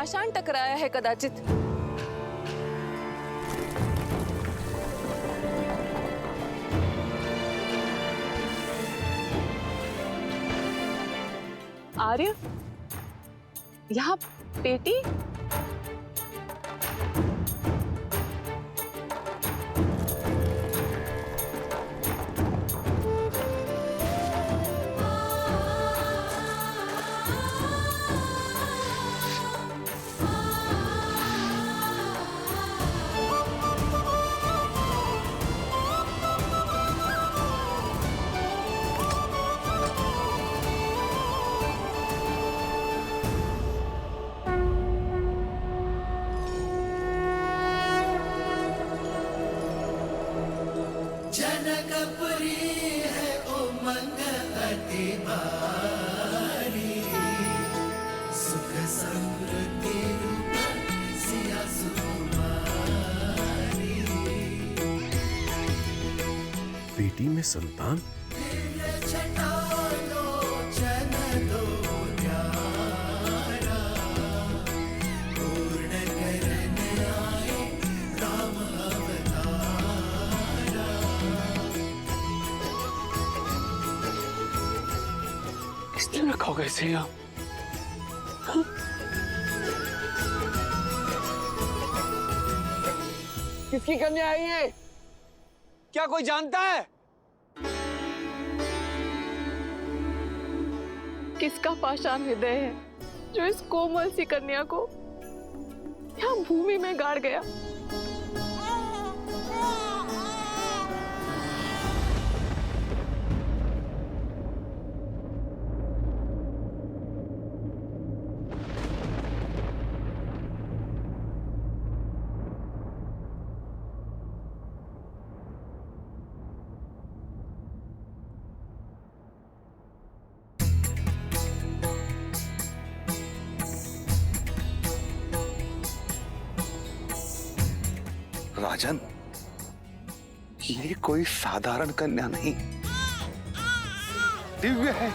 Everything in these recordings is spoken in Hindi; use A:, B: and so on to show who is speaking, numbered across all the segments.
A: पाषाण टकराया है कदाचित। आर्य, यहाँ पेटी?
B: बेटी में संतान?
C: किसने रखा होगा इसे यहाँ? किसकी कन्या है ये? क्या कोई जानता है?
A: किसका पाषाण हृदय है जो इस कोमल सी कन्या को यहाँ भूमि में गाड़ गया?
D: राजन, ये कोई साधारण कन्या नहीं, दिव्य है।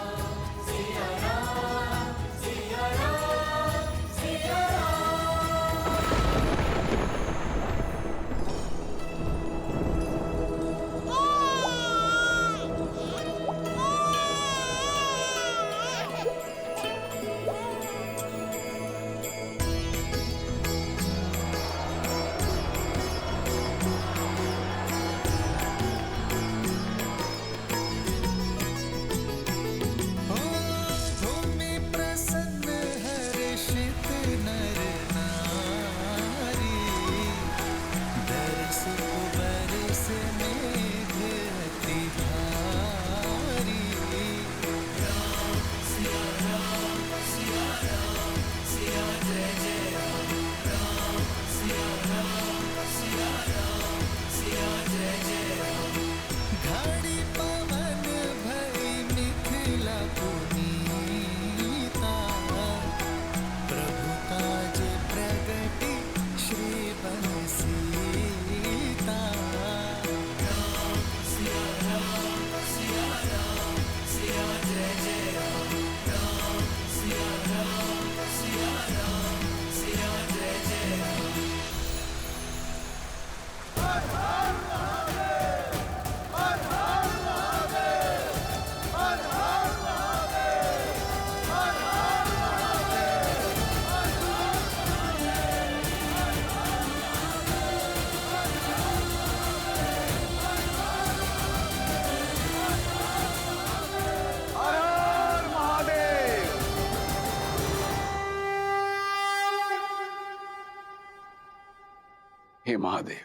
C: हे महादेव,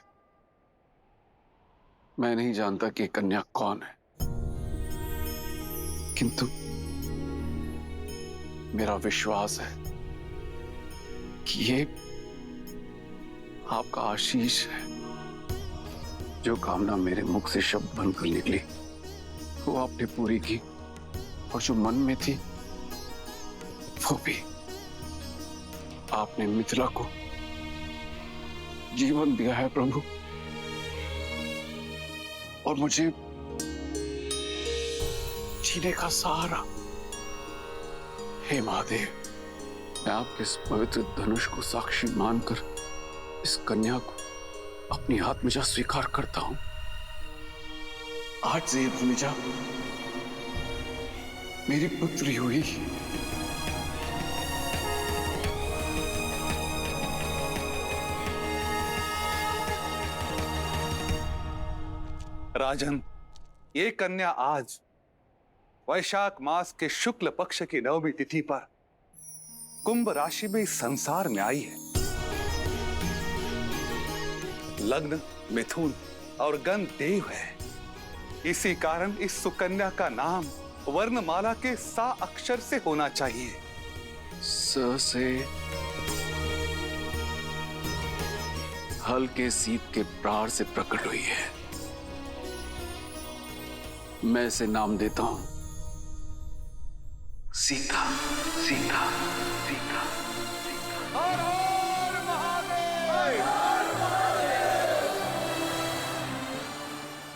C: मैं नहीं जानता कि कन्या कौन है, किंतु मेरा विश्वास है कि ये आपका आशीष है। जो कामना मेरे मुख से शब्द बनकर निकली वो आपने पूरी की, और जो मन में थी वो भी। आपने मिथिला को जीवन दिया है प्रभु, और मुझे जीने का सहारा। हे महादेव, मैं आपके इस पवित्र धनुष को साक्षी मानकर इस कन्या को अपनी आत्मजा स्वीकार करता हूं। आज से ये भूमिजा मेरी पुत्री हुई।
D: राजन, ये कन्या आज वैशाख मास के शुक्ल पक्ष की नवमी तिथि पर कुंभ राशि में इस संसार में आई है। लग्न मिथुन और गण देव है। इसी कारण इस सुकन्या का नाम वर्णमाला के सा अक्षर से होना चाहिए।
C: स से हल्के सीत के प्रार से प्रकट हुई है। मैं इसे नाम देता हूं सीता। सीता सीता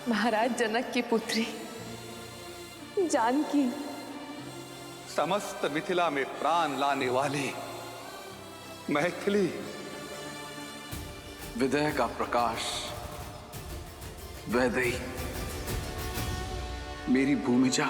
A: महाराज जनक की पुत्री जानकी,
D: समस्त मिथिला में प्राण लाने वाली मैथिली,
C: विदय का प्रकाश, वैदेही, मेरी भूमिजा।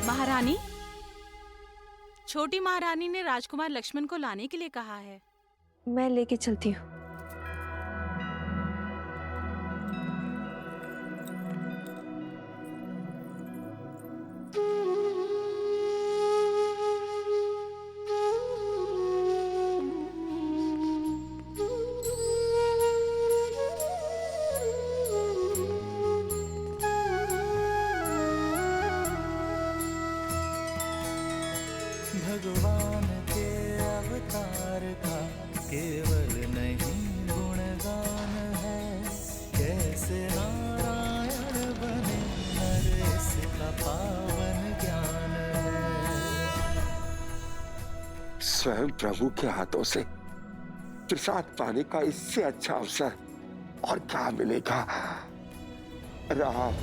B: महारानी, छोटी महारानी ने राजकुमार लक्ष्मण को लाने के लिए कहा है।
A: मैं लेके चलती हूँ।
E: भगवान के अवतार का केवल नहीं गुणगान है, कैसे नारायण बने नरेश का पावन ज्ञान है।
F: स्वयं प्रभु के हाथों से प्रसाद पाने का इससे अच्छा अवसर और क्या मिलेगा। राम,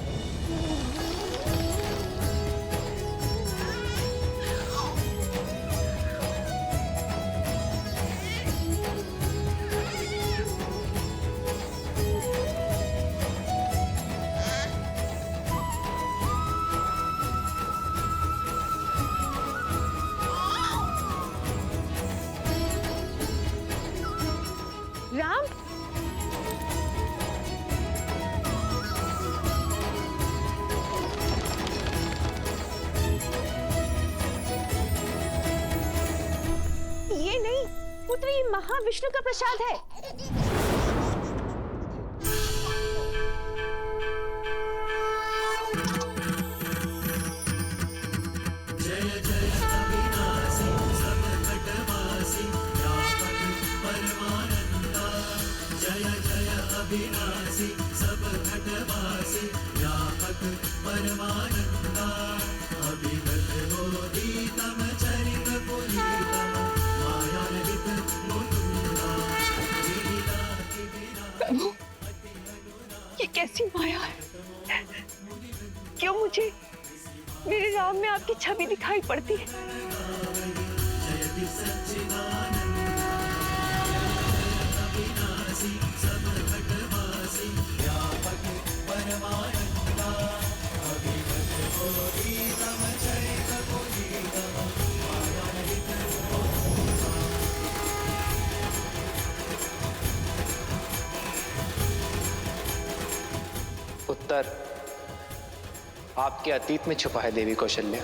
A: राम, ये नहीं पुत्र, ये महाविष्णु का प्रसाद है। प्रभु, ये कैसी माया है? क्यों मुझे मेरे राम में आपकी छवि दिखाई पड़ती है?
G: उत्तर आपके अतीत में छुपा है देवी कौशल्या।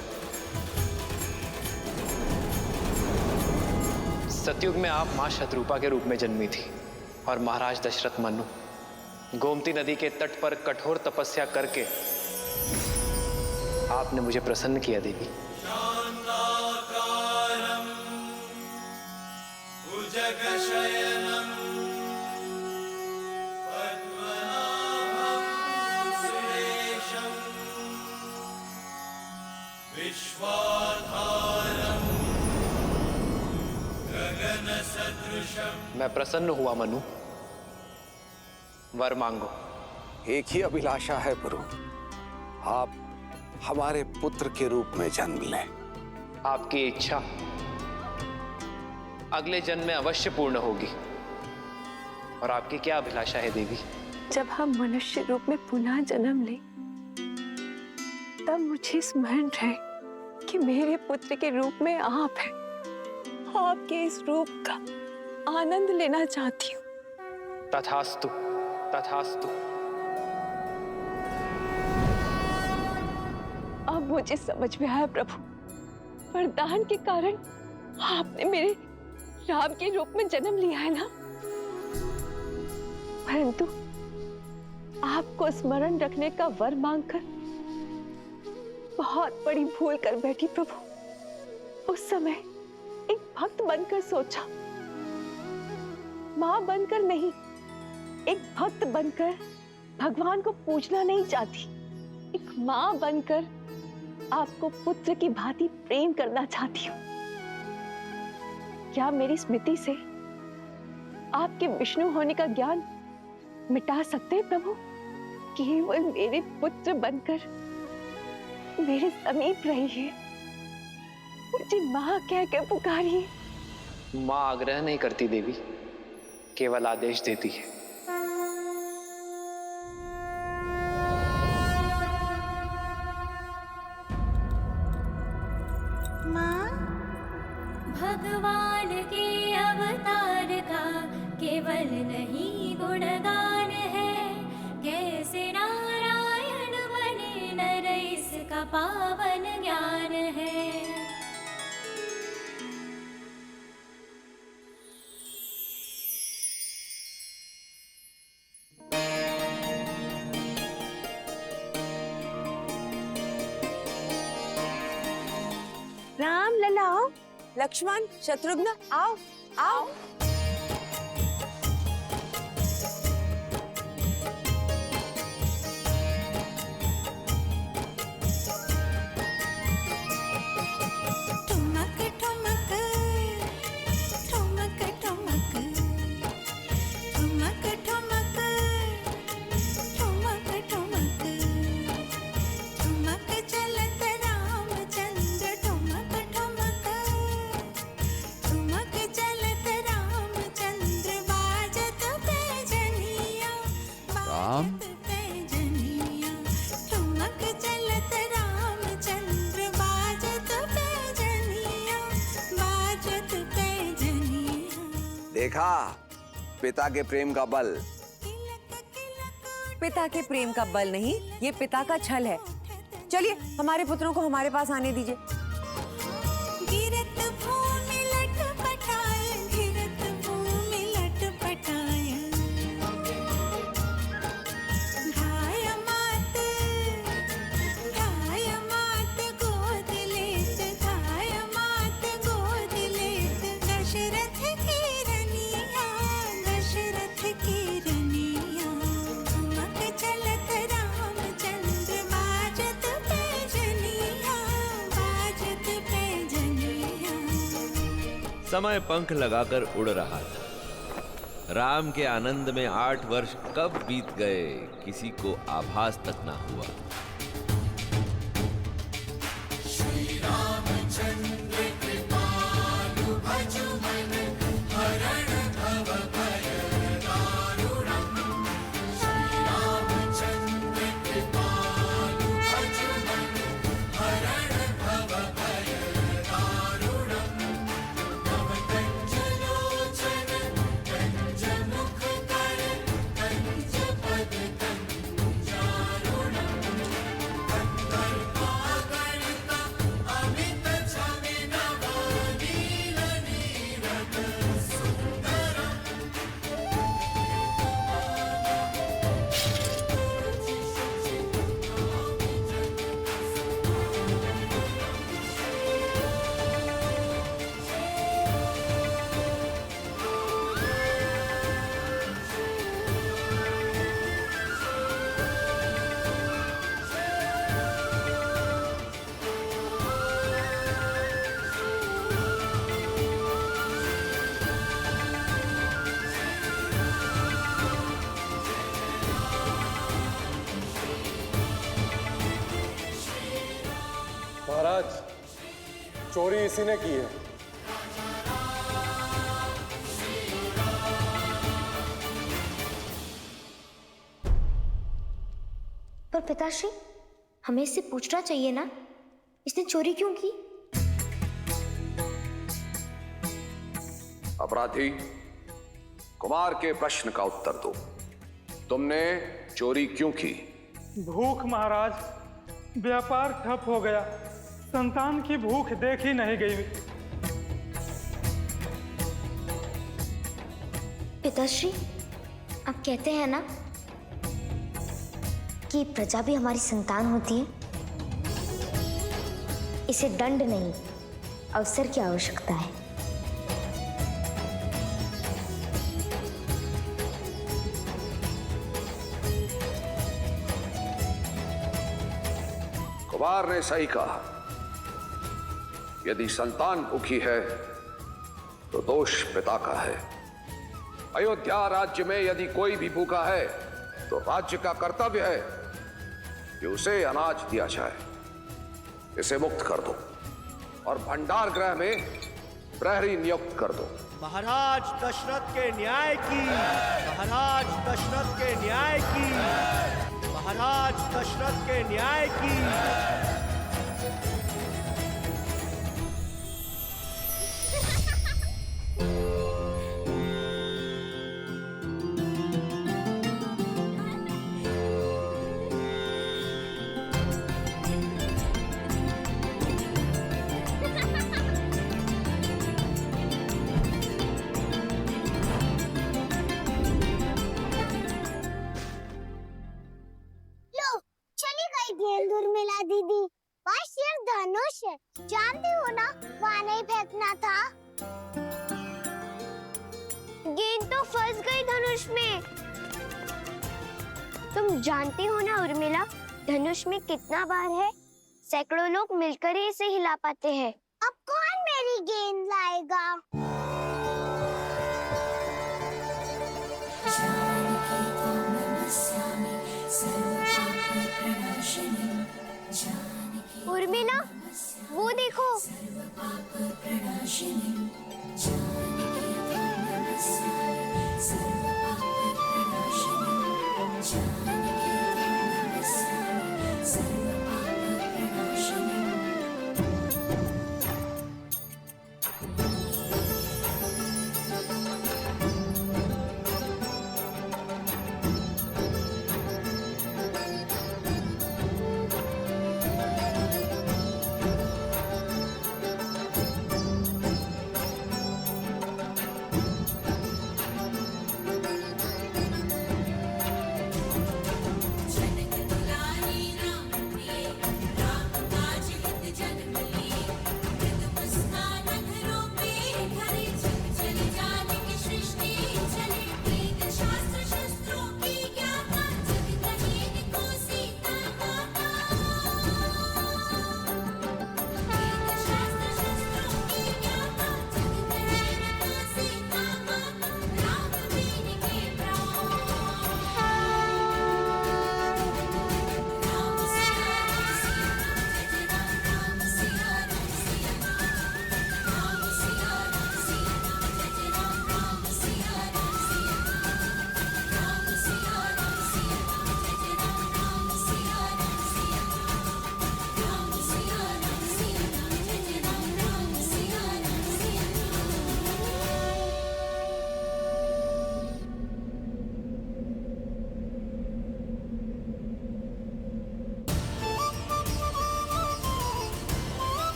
G: सतयुग में आप मां शतरूपा के रूप में जन्मी थी और महाराज दशरथ मनु गोमती नदी के तट पर कठोर तपस्या करके आपने मुझे प्रसन्न किया देवी। मैं प्रसन्न हुआ मनु। वर मांगो।
H: एक ही अभिलाषा है प्रभु, आप हमारे पुत्र के रूप में जन्म लें।
G: आपकी इच्छा अगले जन्म में अवश्य पूर्ण होगी। और आपकी क्या अभिलाषा है देवी?
A: जब हम मनुष्य रूप में पुनः जन्म लें, तब मुझे स्मरण रहे कि मेरे पुत्र के रूप में आप हैं। आपके इस रूप का आनंद लेना चाहती हूँ।
G: तथास्तु, तथास्तु।
A: अब मुझे समझ में आया प्रभु, वरदान के कारण आपने मेरे राम के रूप में जन्म लिया है ना। परंतु आपको स्मरण रखने का वर मांगकर बहुत बड़ी भूल कर बैठी प्रभु। उस समय एक भक्त बनकर सोचा, मां बनकर नहीं, एक भक्त बनकर भगवान को पूजना नहीं चाहती, एक मां बनकर आपको पुत्र की भांति प्रेम करना चाहती हूँ। क्या मेरी स्मृति से आपके विष्णु होने का ज्ञान मिटा सकते हैं प्रभु? केवल मेरे पुत्र बनकर मेरे समीप रहिए, मुझे मां कह के पुकारिए।
G: मां आग्रह नहीं करती देवी, केवल आदेश देती है।
I: मां भगवान के अवतार का केवल नहीं गुणगान है, कैसे नारायण बने नर इसका पावन ज्ञान है।
A: राम लला आओ, लक्ष्मण शत्रुघ्न आओ आओ।
I: ठुमक ठुमक ठुमक ठुमक ठुमक ठुमक ठुमक ठुमक ठुमक चलत रामचंद्र ठुमक ठुमक ठुमक चलत रामचंद्र बाजत पैजनिया बाजत पैजनिया ठुमक चलत रामचंद्र बाजत पैजनिया बाजत पैजनिया।
H: देखा पिता के प्रेम का बल।
J: पिता के प्रेम का बल नहीं, ये पिता का छल है। चलिए हमारे पुत्रों को हमारे पास आने दीजिए।
I: गिरत भूमि लटपटाय, गिरत भूमि लटपटाय। धाय मात गोद लेत, धाय मात गोद लेत। दशरथ की रनिया, दशरथ की रनिया। ठुमक चलत रामचंद्र बाजत पैजनिया, बाजत पैजनिया।
K: समय पंख लगाकर उड़ रहा था। राम के आनंद में 8 वर्ष कब बीत गए किसी को आभास तक ना हुआ।
L: चोरी इसी ने की है।
M: पर पिताश्री, हमें इससे पूछना चाहिए ना, इसने चोरी क्यों की?
H: अपराधी, कुमार के प्रश्न का उत्तर दो। तुमने चोरी क्यों की?
N: भूख महाराज, व्यापार ठप हो गया, संतान की भूख देखी नहीं गई।
M: पिताश्री, आप कहते हैं ना कि प्रजा भी हमारी संतान होती है। इसे दंड नहीं, अवसर की आवश्यकता है।
H: कुमार ने सही कहा। यदि संतान भूखी है तो दोष पिता का है। अयोध्या राज्य में यदि कोई भी भूखा है तो राज्य का कर्तव्य है कि उसे अनाज दिया जाए। इसे मुक्त कर दो और भंडार गृह में प्रहरी नियुक्त कर दो।
O: महाराज दशरथ के न्याय की, महाराज दशरथ के न्याय की, महाराज दशरथ के न्याय की।
P: उर्मिला दीदी, वहाँ सिर्फ धनुष है, जानती हो ना, वहाँ नहीं फेंकना था। गेंद तो फंस गई धनुष में। तुम जानती हो ना उर्मिला, धनुष में कितना बार है? सैकड़ों लोग मिलकर ही इसे हिला पाते हैं। अब कौन मेरी गेंद लाएगा? उर्मिला, वो देखो।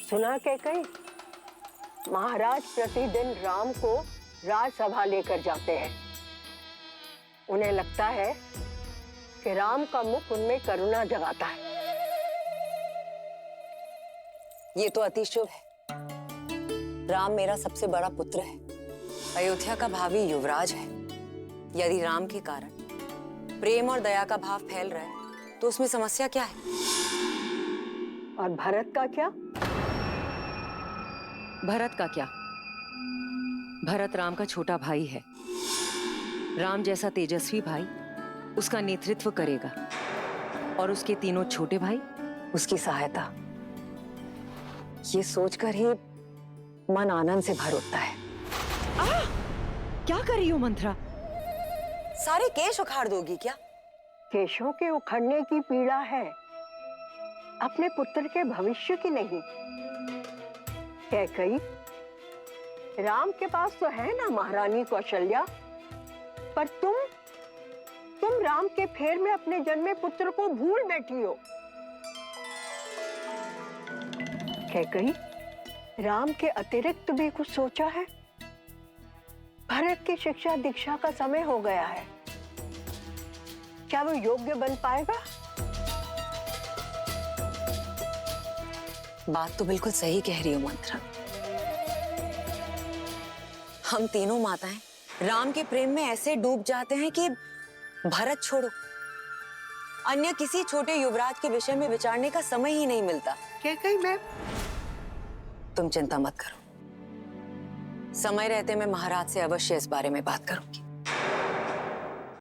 Q: सुना कैकई, महाराज प्रतिदिन राम को राजसभा लेकर जाते हैं। उन्हें लगता है कि राम का मुख उनमें करुणा जगाता है।
J: ये तो अति शुभ है। राम मेरा सबसे बड़ा पुत्र है, अयोध्या का भावी युवराज है। यदि राम के कारण प्रेम और दया का भाव फैल रहा है तो उसमें समस्या क्या है?
Q: और भरत का क्या?
J: भरत का क्या? भरत राम का छोटा भाई है। राम जैसा तेजस्वी भाई उसका नेतृत्व करेगा और उसके तीनों छोटे भाई उसकी सहायता। ये सोचकर ही मन आनंद से भर उठता है। क्या कर रही हो मंत्रा? सारे केश उखाड़ दोगी क्या?
Q: केशों के उखड़ने की पीड़ा है, अपने पुत्र के भविष्य की नहीं। कैकई, राम के पास तो है ना महारानी कौशल्या, पर तुम राम के फेर में अपने जन्मे पुत्र को भूल बैठी हो। कैकई, राम के अतिरिक्त भी कुछ सोचा है? भरत की शिक्षा दीक्षा का समय हो गया है, क्या वो योग्य बन पाएगा?
J: बात तो बिल्कुल सही कह रही हो मंत्रा। हम तीनों माताएं राम के प्रेम में ऐसे डूब जाते हैं कि भरत छोड़ो, अन्य किसी छोटे युवराज के विषय में विचारने का समय ही नहीं मिलता।
Q: क्या कही मैं?
J: तुम चिंता मत करो, समय रहते मैं महाराज से अवश्य इस बारे में बात करूंगी।